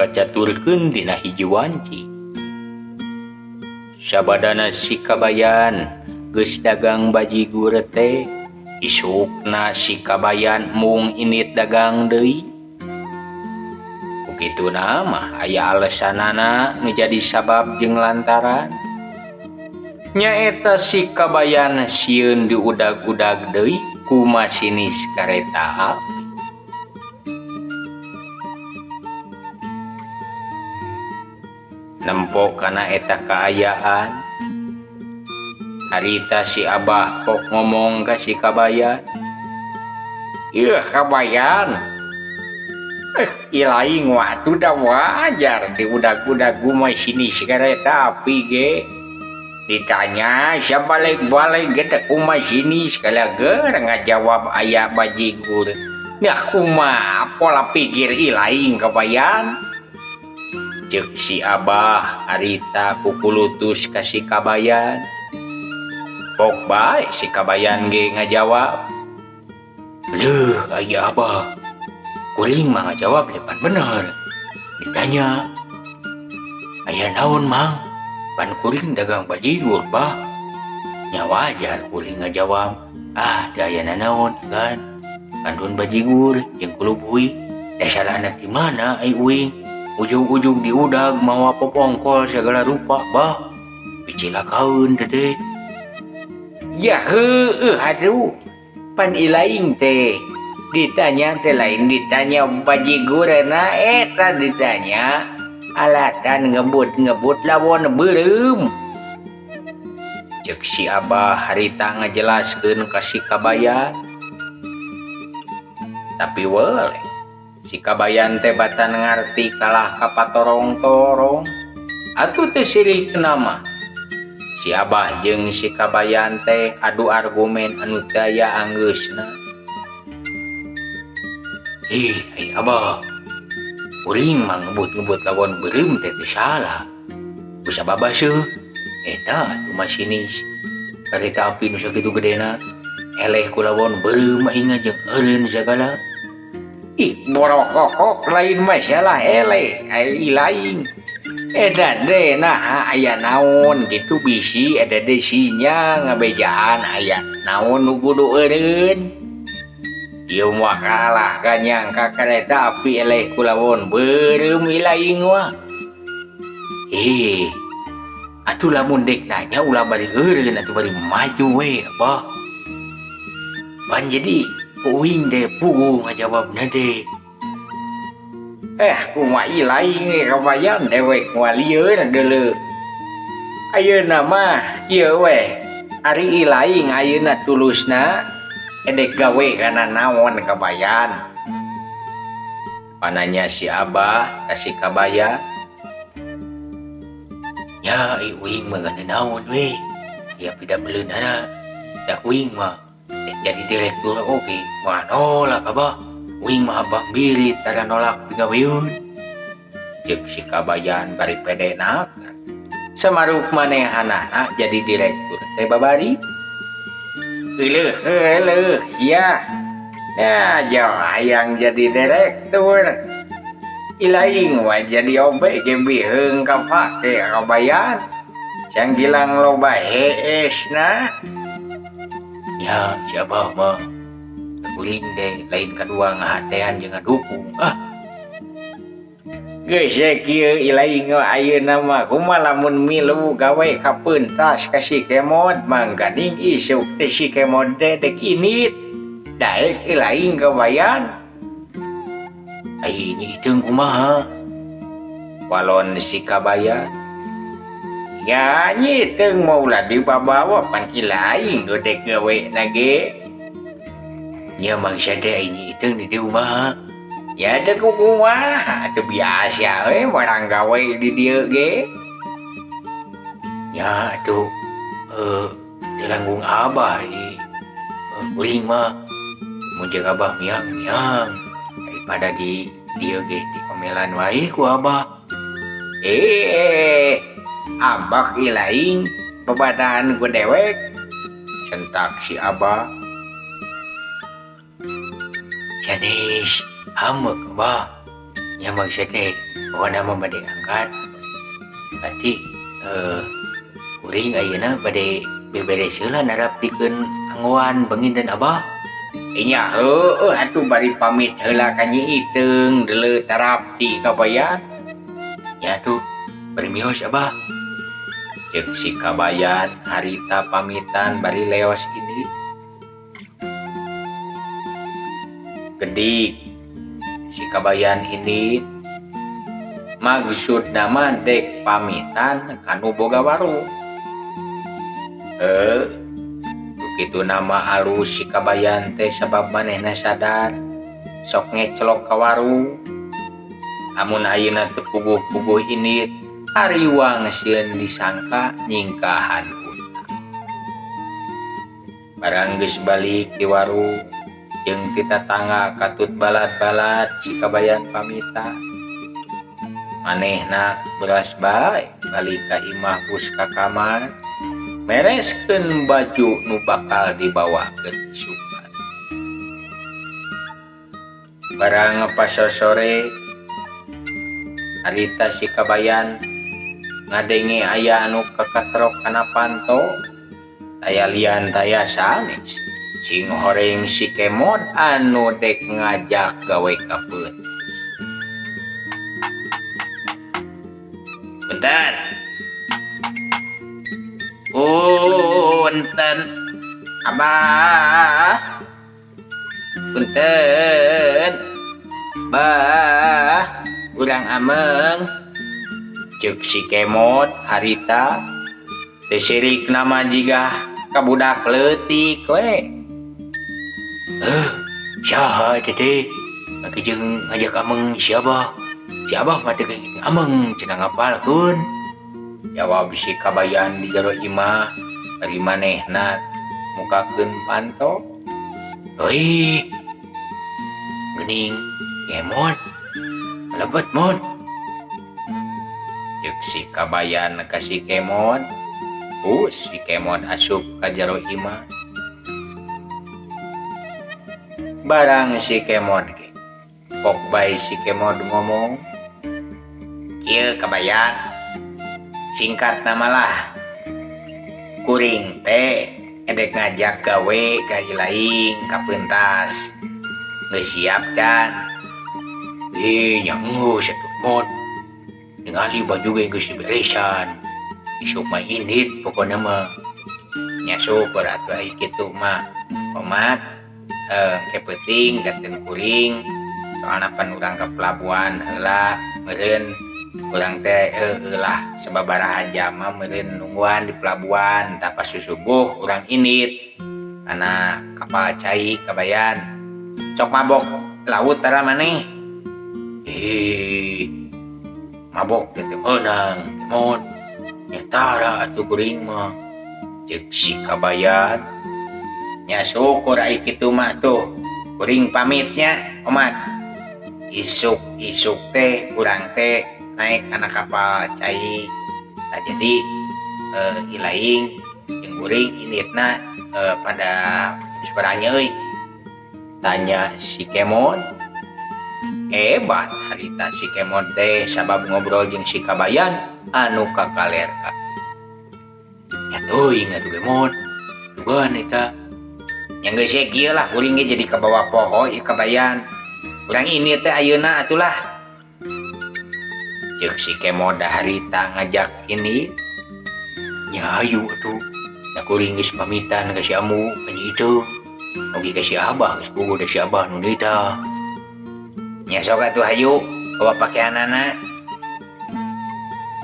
kacaturkeun dina hiji wanci. Sabadana si kabayan geus dagang bajigur teh, isukna si kabayan mung init dagang deui. Kituna mah aya alesanana nu jadi sabab jeung lantaran nyaeta si kabayan sieun diudag-udag deui ku masinis kareta api. Nempo kana eta kaayaan, harita si Abah kok ngomong ka si kabayan, "Ieu kabayan, ilaing waktu dah wajar diudag-udag gumai sini kareta api ge. Ditanya siapa balik-balik gede kumai sini sekali ger ngajawab ayah bajigur. Nah kumah pola pikir ilaing kabayan." Cek si Abah harita kukulutus kasih kabayan. Pok baik si kabayan ge ngajawab, "Leuh ayah Abah, kuring mah ngajawab depan bener." Ditanya, "Aya naon mang? Pan kuring dagang bajigur bah." Nya wajar kuring ngajawab, dayana naon kan? Kandun bajigur jeung kulup uing. Dasalana di mana ai uing? Ujung-ujung diudag mawa popongkol segala rupa bah. Picilakaeun teh. Ya heueuh aduh. Pan ilaing teh ditanya teh lain ditanya bajigurna eta ditanya alatan ngebut-ngebut lawon beureum. Cek si Abah harita ngajelaskeun ka si kabayan. Tapi weuleh si kabayan teh batan ngarti kalah kapatorong-torong. Atuh teh sirikna mah si Abah jeung si kabayan teh adu argumen anu daya anggeusna. Ai Abah, kuring mah ngebut-ngebut lawan beureum teh teu salah. Ku sababah seuh? Eta atuh masinis kareta api nu sakitu gedena eleh ku lawan beureum aing jeung eureun sagala. Borokok lain masalah eleh ai lain. Eta de nah aya naon gitu bisi eta de sinya ngabejaan aya naon nu kudu eureun. Ieu mah kalah kanyangka kareta api eleh ku lawan beureum ilaing mah. Atuh lamun dek nanya ulah bari eureun atuh bari maju we Abah. Pan jadi uing deh pugu ngajawabna deh. Kumaha ilaing kabayan dewek walieun deuleu. Ayeuna mah kieu we. Ari ilaing ayeuna tulusna edek gawe kana naon kabayan. Pananya si Abah ka si kabayan. Ya uing mah gana naon we. Ya pida beleunana. Da uing mah jadi direktur oke. Mah nolak Abah. Uing mah abang birit tara nolak pigaweun. Cek si kabayan bari pedenak. Samaruk manehanana jadi direktur teh babari. Eleuh ya. Nah jauh hayang jadi direktur. Ilaing mah jadi obe ge biheung ka Pak teh kabayan. Canggilang loba heesna. Ya siapa mah kuring deh lain kedua ngahatean jeung ngadukung. Geus kieu ilaing ayeuna mah kumaha lamun milu gawe ka peuntas ka si Kemod manggading isuk teh si Kemod teh dek init. Daek ilaing kabayan. Ai nyiteung kumaha? Walon si kabayan. Ya nyiteung mah ulah dibabawa pan ilaing do dek gawe na ge. Nya mangsa teh ini itu di rumah. Ya ada kumaha atuh biasa we barang gawe di dieu ge. Ya atuh telanggung Abah kuring mah mun jeung Abah miang-miang daripada di dieu ge di pamelan wae ku Abah. Abah ilaing babadahan ku dewek. Sentak si Abah. Janis, hamek bah. nya maksud teh pokona mah bade angkat berarti kuring ayeuna bade beberes heula narapikeun anggoan bengin dan abah nya atuh bari pamit heula ka Nyi Iteung deuleu tarapti kabayan nya tuh bari mios abah ceuk si kabayan harita pamitan bari leos ini gedik si kabayan ini maksud nama dek pamitan kanu boga warung begitu nama halus si kabayan teh sabab manehna sadar sok ngecelok ka warung amun ayeuna teu puguh-puguh ini ariwang sieun disangka nyingkahan utang barang geus balik di warung jeung ti tatangga katut balat-balat si kabayan pamita manehna beras bae balik ka imah bus ka kamar mereskeun baju nu bakal dibawakeun isukan barang pasosore harita si kabayan ngadenge aya anu kakatrok kana panto aya lian taya sanes sing horeng si Kemod anu dek ngajak gawe ka peuting bentar punten abah punten bah urang ameng ceuk si Kemod harita teu sirik nama jiga ka budak leutik we saha teh jeung ngajak ameng si abah mah teh ameng cenah ngapalkeun jawab si kabayan di jero imah bari manehna mukakeun panto euy geuning Kemod lebet mod ceuk si kabayan ka si Kemod si Kemod asup ka jero imah barang si Kemod ge pok bae si Kemod ngomong kieu kabayan singkat nama lah kuring teh edek ngajak gawe ka ilaing ka peuntas geus siap can nya geus atuh mod ningali baju ge geus diberesan isuk mah indit pokona mah nya syukur atuh ai kitu mah omat ke peuting daten kuring soalna pan urang ka pelabuhan heula meureun urang teh lah sababaraha jam mah meureun nungguan di pelabuhan tah pas subuh urang indit kana kapal cai kabayan sok mabok laut tara maneh mabok teh meunang mon nyatara atuh kuring mah ceuk si kabayan nya syukur ai kitu mah tuh kuring pamitnya omat isuk teh urang teh naik kana kapal cai nah jadi ilaing jeung kuring inditna pada seberanya euy tanya si Kemod hebat harita si Kemod teh sabab ngobrol jeung si kabayan anu kakalerka nya teuing atuh Kemod tugan eta yang geus kieu lah kuring ge jadi kabawa poho ieu kabayan urang ini teh ayeuna atulah ceuk si Kemod harita ngajak ini nya ayu atuh da kuring geus pamitan ka si amu ka Nyi Iteung oge ka si abah geus puguh da si abah nu deui tah nya sok atuh hayu bawa pakaianana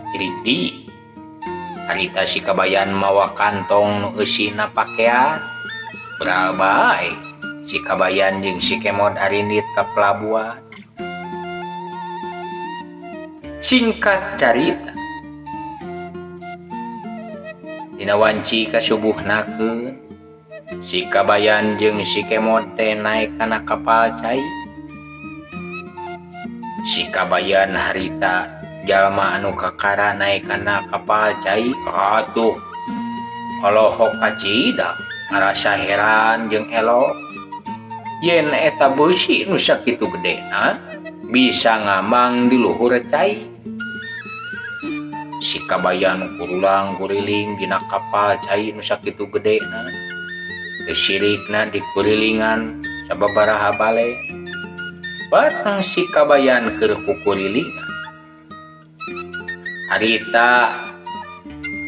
jadi harita si kabayan mawa kantong nu eusina pakaian berabay si kabayan jeung si Kemod arindit ka pelabuhan singkat carita dina wanci kasubuhnakeun si kabayan jeung si Kemod teh naek kana kapal cai si kabayan harita jalma anu kakara naek kana kapal cai atuh olohok kacida ngarasa heran jeung elok yen eta beusi nu sakitu gedena bisa ngambang di luhur cai. Si kabayan kurulang kuriling dina kapal cai nu sakitu gedena. Teu sirikna dikurilingan sababaraha bale. Batang si kabayan keur kukurilingan. Harita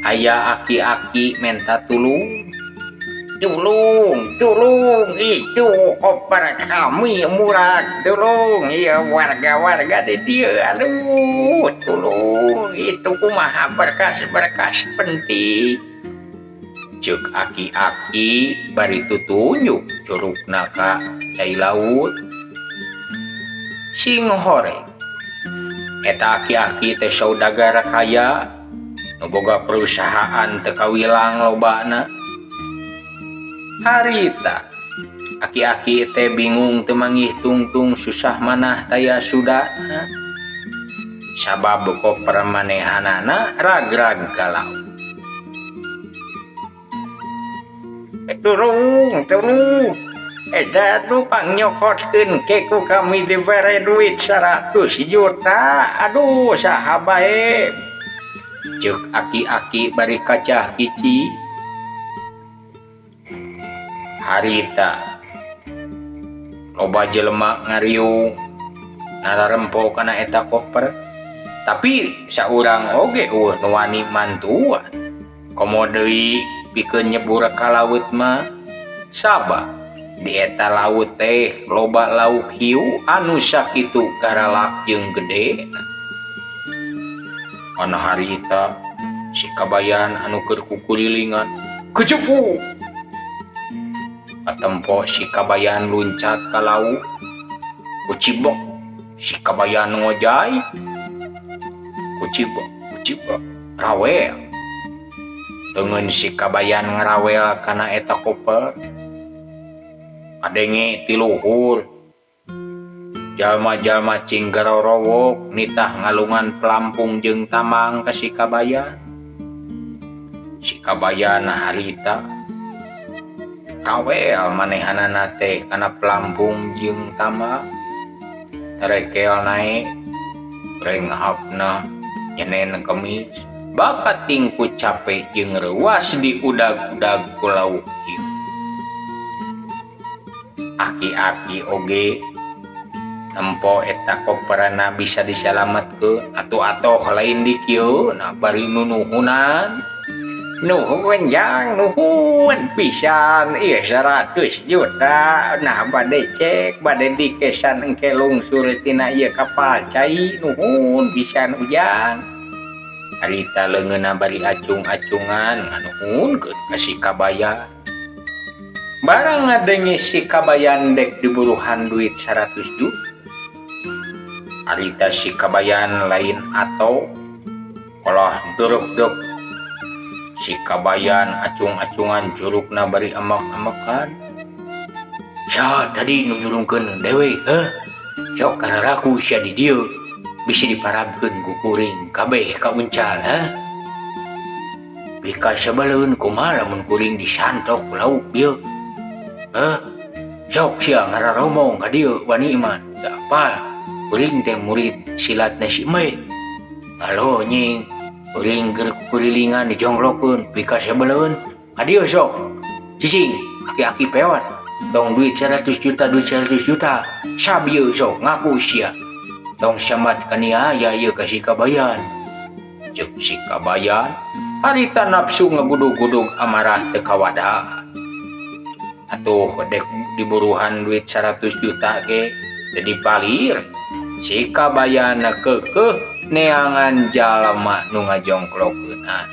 aya aki-aki menta tulung. Tulung, itu koper kami murah, tulung, iya warga-warga di dia, aduh, tulung, itu kumaha berkas penting. Cek aki-aki bari tutunjuk curugna ka cai laut. Sing horeng, eta aki-aki teh saudagar kaya, nu boga perusahaan teu kawilang lobana. Harita aki-aki teh bingung teu manggih tungtung susah manah taya sudahna. Sabab koper manehanana ragrag ka laut. Turung. Eta tuh pangnyokotkeun ke ku kami dibere duit 100 juta. Aduh saha bae. Ceuk aki-aki bari kacah kici. Harita loba jelema ngariung nararempo kana eta koper. Tapi saurang oge nu wani mantuan. Komo deui pikeun nyebur ka laut mah sabab di eta laut teh loba lauk hiu anu sakitu garalak jeung gede. Ana harita si kabayan anu keur kukurilingan kejepu. Atempo si kabayan luncat ka laut. Kucibok si kabayan ngojay. Kucibok rawel. Dengan si kabayan ngerawel kana eta koper. Kadenge ti luhur. Jalma-jalma cing garorowok nitah ngalungan pelampung jeung tamang ka si kabayan. Si kabayan harita kawel manehanana teh kana pelampung jeung tamang. Tarekel naik reng ngahapna nyenen kemis. Bakat tingku capek jeung reuas di udag-udag ku lauk hiu. Aki-aki oge nempo eta koperana bisa disalametkeun atuh-atuh lain di kieu na bari nunuhunan. Nuhun jang nuhun pisan ieu 100 juta nah bade cek bade dikesan engke lungsur tina ieu kapal cai nuhun pisan ujang. Harita leungeunna bari acung-acungan nganuhunkeun ka si kabayan. Barang ngadenge si kabayan dek diburuhan duit 100 juta. Harita si kabayan lain atau olah duruk-duruk. Si kabayan acung-acungan curugna bari amak-amakan. Sa tadi nu nyurungkeun dewe, sok kararaku sia di dieu. Bisa diparabkeun ku kuring kabeh ka uncal, Bika sabaleun kumaha lamun kuring disantok ku lauk dieu. Sok sia ngararomong ka dieu wani mah. Da apa? Kuring teh murid silatna si Mae. Halo nying, kuring keur kurilingan dijonglokeun bika sabaleun ka dieu sok. Cicing, aki-aki pewat. Tong duit 100 juta. Sabieu sok ngaku sia. Tong samat kania ya ieu ka si kabayan. Ceuk si kabayan harita nafsu ngagudug-gudug amarah teu kawadah. Atuh dek diburuhan duit 100 juta ge teu dipalir. Si kabayan keukeuh neangan jalma nu ngajongklokeunana.